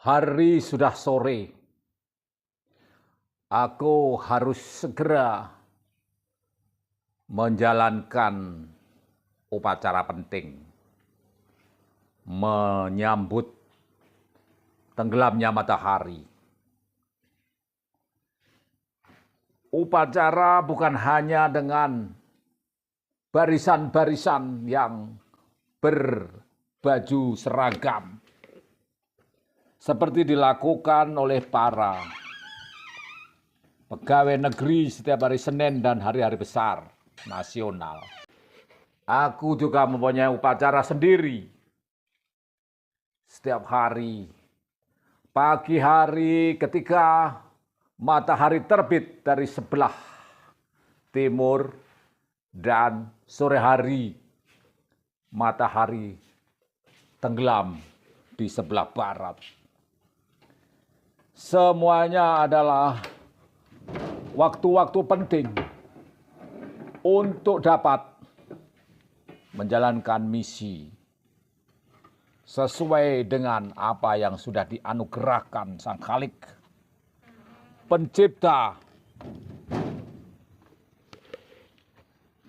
Hari sudah sore. Aku harus segera menjalankan upacara penting, menyambut tenggelamnya matahari. Upacara bukan hanya dengan barisan-barisan yang berbaju seragam, seperti dilakukan oleh para pegawai negeri setiap hari Senin dan hari-hari besar nasional. Aku juga mempunyai upacara sendiri. Setiap hari, pagi hari ketika matahari terbit dari sebelah timur dan sore hari matahari tenggelam di sebelah barat. Semuanya adalah waktu-waktu penting untuk dapat menjalankan misi sesuai dengan apa yang sudah dianugerahkan Sang Khalik, Pencipta.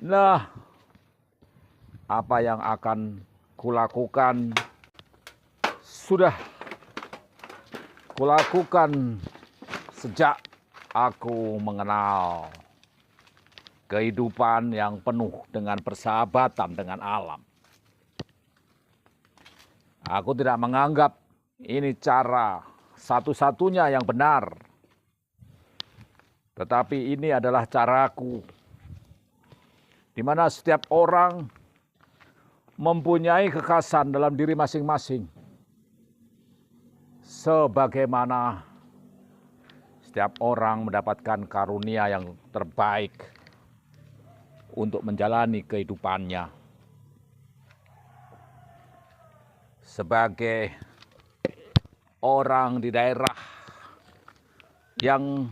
Nah, apa yang akan kulakukan sudah kulakukan sejak aku mengenal kehidupan yang penuh dengan persahabatan dengan alam. Aku tidak menganggap ini cara satu-satunya yang benar, tetapi ini adalah caraku, di mana setiap orang mempunyai kekhasan dalam diri masing-masing. Sebagaimana setiap orang mendapatkan karunia yang terbaik untuk menjalani kehidupannya. Sebagai orang di daerah yang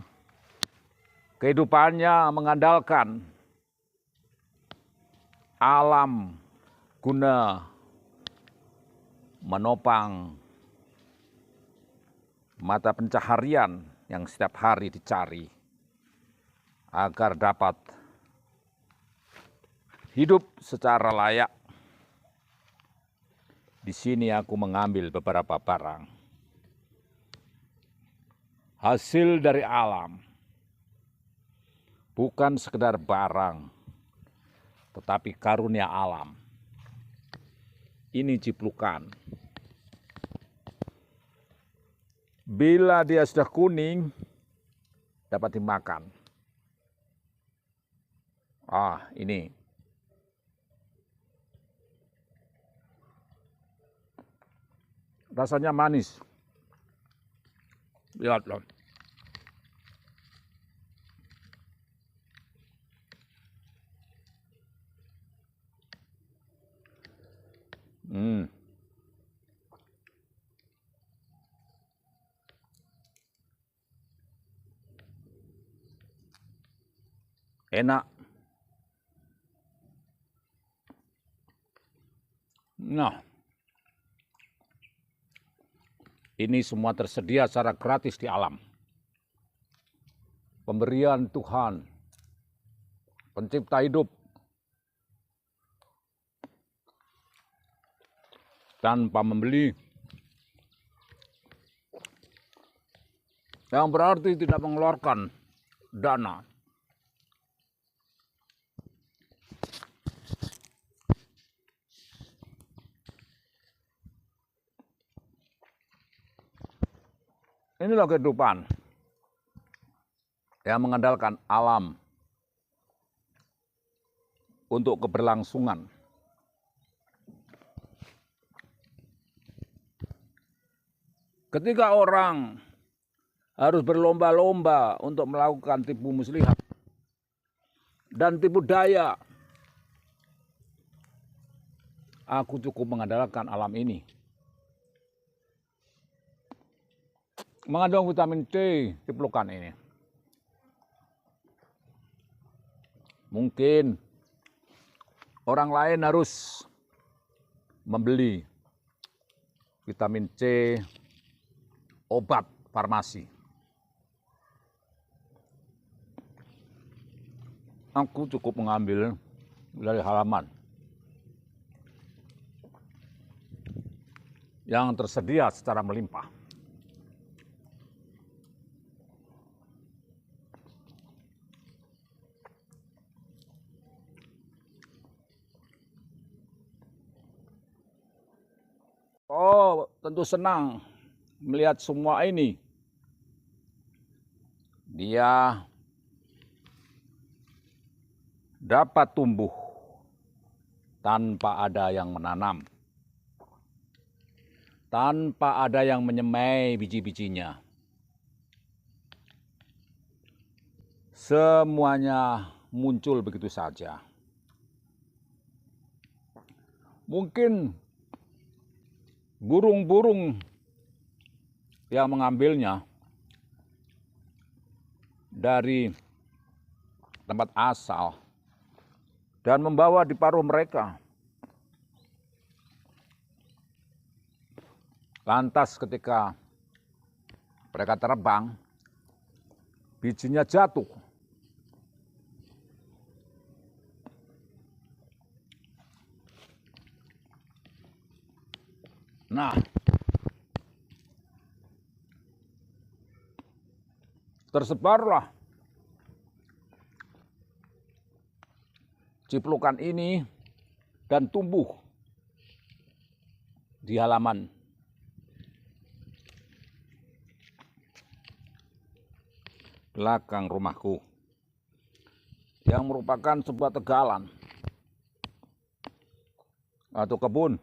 kehidupannya mengandalkan alam guna menopang mata pencaharian yang setiap hari dicari agar dapat hidup secara layak. Di sini aku mengambil beberapa barang hasil dari alam, bukan sekedar barang, tetapi karunia alam. Ini ciplukan. Bila dia sudah kuning, dapat dimakan. Ini. Rasanya manis. Lihatlah. Enak. Nah, ini semua tersedia secara gratis di alam. Pemberian Tuhan, Pencipta hidup, tanpa membeli. Yang berarti tidak mengeluarkan dana. Inilah kehidupan yang mengandalkan alam untuk keberlangsungan. Ketika orang harus berlomba-lomba untuk melakukan tipu muslihat dan tipu daya, aku cukup mengandalkan alam ini. Mengandung vitamin C ciplukan ini. Mungkin orang lain harus membeli vitamin C obat farmasi. Aku cukup mengambil dari halaman yang tersedia secara melimpah. Oh, tentu senang melihat semua ini. Dia dapat tumbuh tanpa ada yang menanam, tanpa ada yang menyemai biji-bijinya. Semuanya muncul begitu saja. Mungkin burung-burung yang mengambilnya dari tempat asal dan membawa di paruh mereka. Lantas ketika mereka terbang, bijinya jatuh. Nah, tersebarlah ciplukan ini dan tumbuh di halaman belakang rumahku yang merupakan sebuah tegalan atau kebun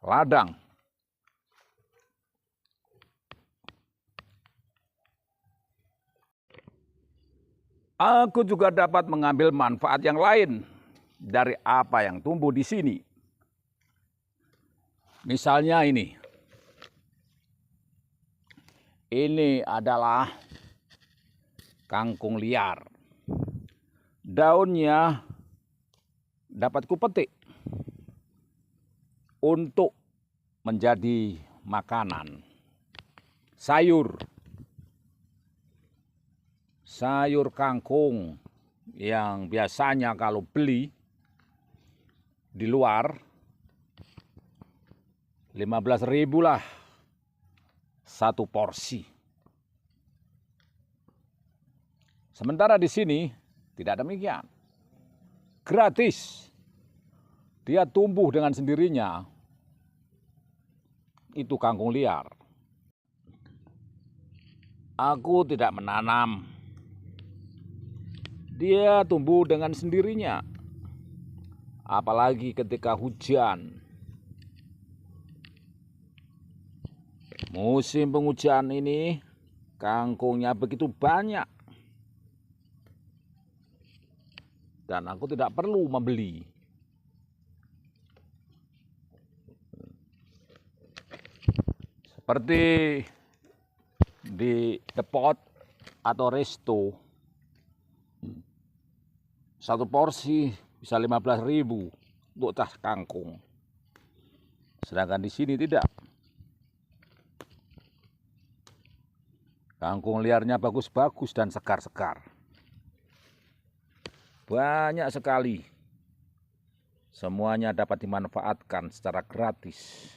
ladang. Aku juga dapat mengambil manfaat yang lain dari apa yang tumbuh di sini. Misalnya ini. Ini adalah kangkung liar. Daunnya dapat kupetik untuk menjadi makanan. Sayur kangkung yang biasanya kalau beli di luar 15.000 lah satu porsi. Sementara di sini tidak demikian. Gratis. Dia tumbuh dengan sendirinya. Itu kangkung liar. Aku tidak menanam. Dia tumbuh dengan sendirinya. Apalagi ketika hujan. Musim penghujan ini kangkungnya begitu banyak. Dan aku tidak perlu membeli. Seperti di depot atau resto. Satu porsi bisa 15.000 untuk tas kangkung. Sedangkan di sini tidak. Kangkung liarnya bagus-bagus dan segar-segar. Banyak sekali. Semuanya dapat dimanfaatkan secara gratis.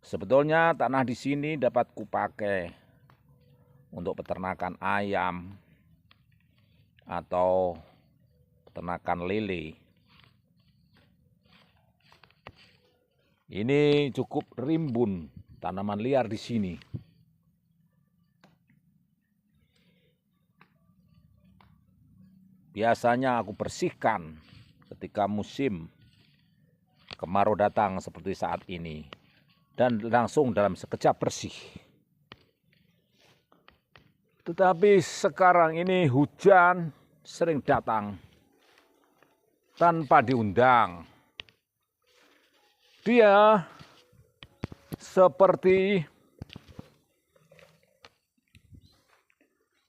Sebetulnya tanah di sini dapat kupakai untuk peternakan ayam atau peternakan lele. Ini cukup rimbun tanaman liar di sini. Biasanya aku bersihkan ketika musim kemarau datang seperti saat ini. Dan langsung dalam sekejap bersih. Tetapi sekarang ini hujan sering datang tanpa diundang. Dia seperti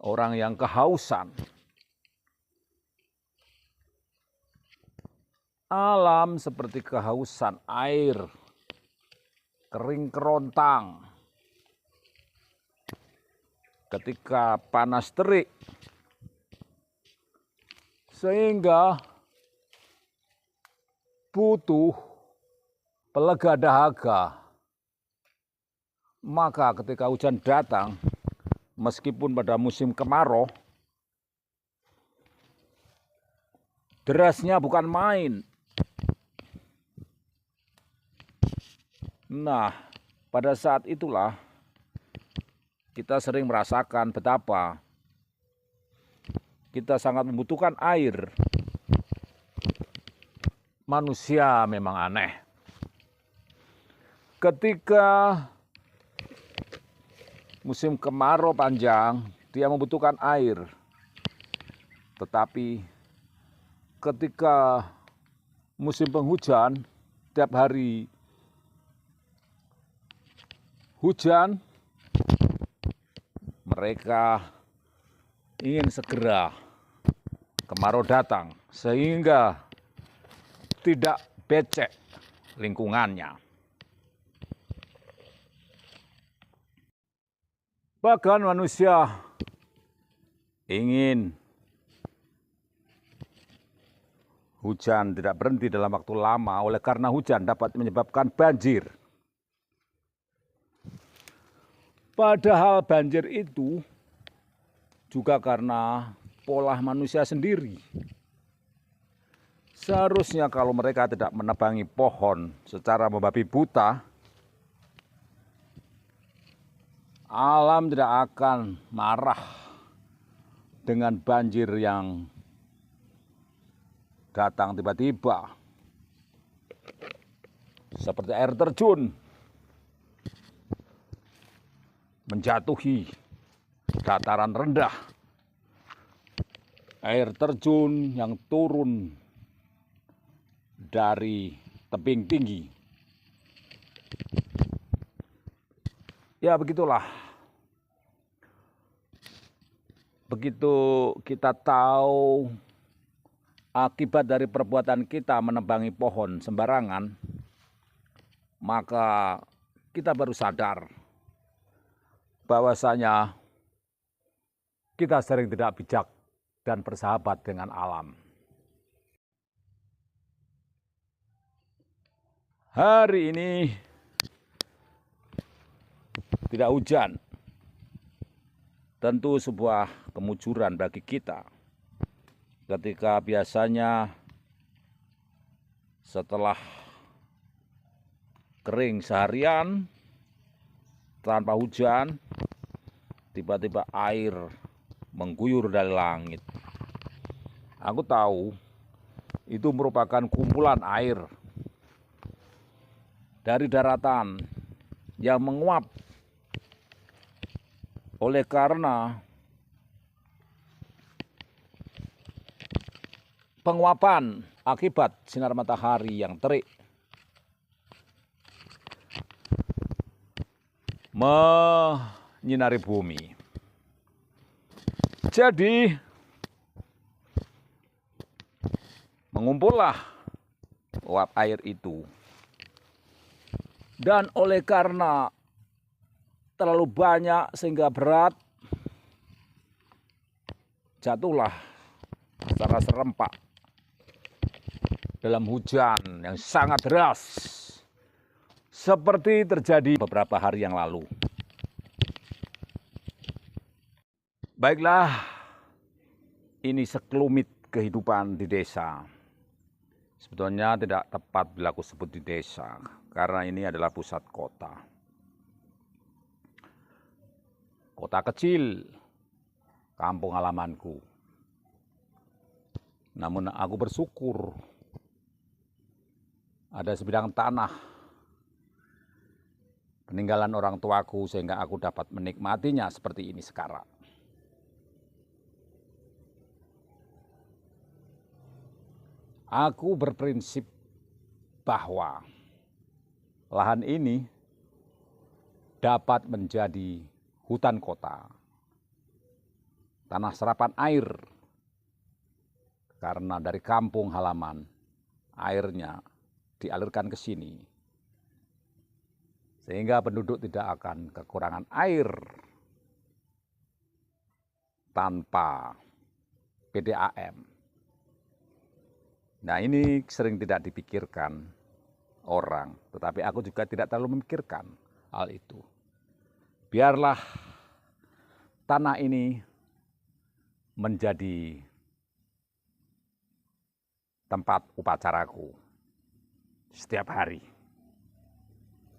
orang yang kehausan. Alam seperti kehausan air, kering kerontang. Ketika panas terik, sehingga butuh pelega dahaga. Maka ketika hujan datang, meskipun pada musim kemarau, derasnya bukan main. Nah, pada saat itulah kita sering merasakan betapa kita sangat membutuhkan air. Manusia memang aneh. Ketika musim kemarau panjang, dia membutuhkan air. Tetapi ketika musim penghujan, tiap hari hujan, mereka ingin segera kemarau datang sehingga tidak becek lingkungannya. Bahkan manusia ingin hujan tidak berhenti dalam waktu lama, oleh karena hujan dapat menyebabkan banjir. Padahal banjir itu juga karena pola manusia sendiri. Seharusnya kalau mereka tidak menebangi pohon secara membabi buta, alam tidak akan marah dengan banjir yang datang tiba-tiba. Seperti air terjun menjatuhi dataran rendah, air terjun yang turun dari tebing tinggi. Ya begitulah. Begitu kita tahu akibat dari perbuatan kita menebangi pohon sembarangan, maka kita baru sadar bahwasanya kita sering tidak bijak dan bersahabat dengan alam. Hari ini tidak hujan, tentu sebuah kemujuran bagi kita. Ketika biasanya setelah kering seharian tanpa hujan, tiba-tiba air mengguyur dari langit. Aku tahu itu merupakan kumpulan air dari daratan yang menguap oleh karena penguapan akibat sinar matahari yang terik menyinari bumi. Jadi mengumpullah uap air itu, dan oleh karena terlalu banyak sehingga berat, jatuhlah secara serempak dalam hujan yang sangat deras, seperti terjadi beberapa hari yang lalu. Baiklah, ini sekelumit kehidupan di desa. Sebetulnya tidak tepat bila aku sebut di desa, karena ini adalah pusat kota. Kota kecil, kampung halamanku. Namun aku bersyukur ada sebidang tanah peninggalan orang tuaku sehingga aku dapat menikmatinya seperti ini sekarang. Aku berprinsip bahwa lahan ini dapat menjadi hutan kota, tanah serapan air, karena dari kampung halaman airnya dialirkan ke sini. Sehingga penduduk tidak akan kekurangan air tanpa PDAM. Nah, ini sering tidak dipikirkan orang, tetapi aku juga tidak terlalu memikirkan hal itu. Biarlah tanah ini menjadi tempat upacaraku setiap hari.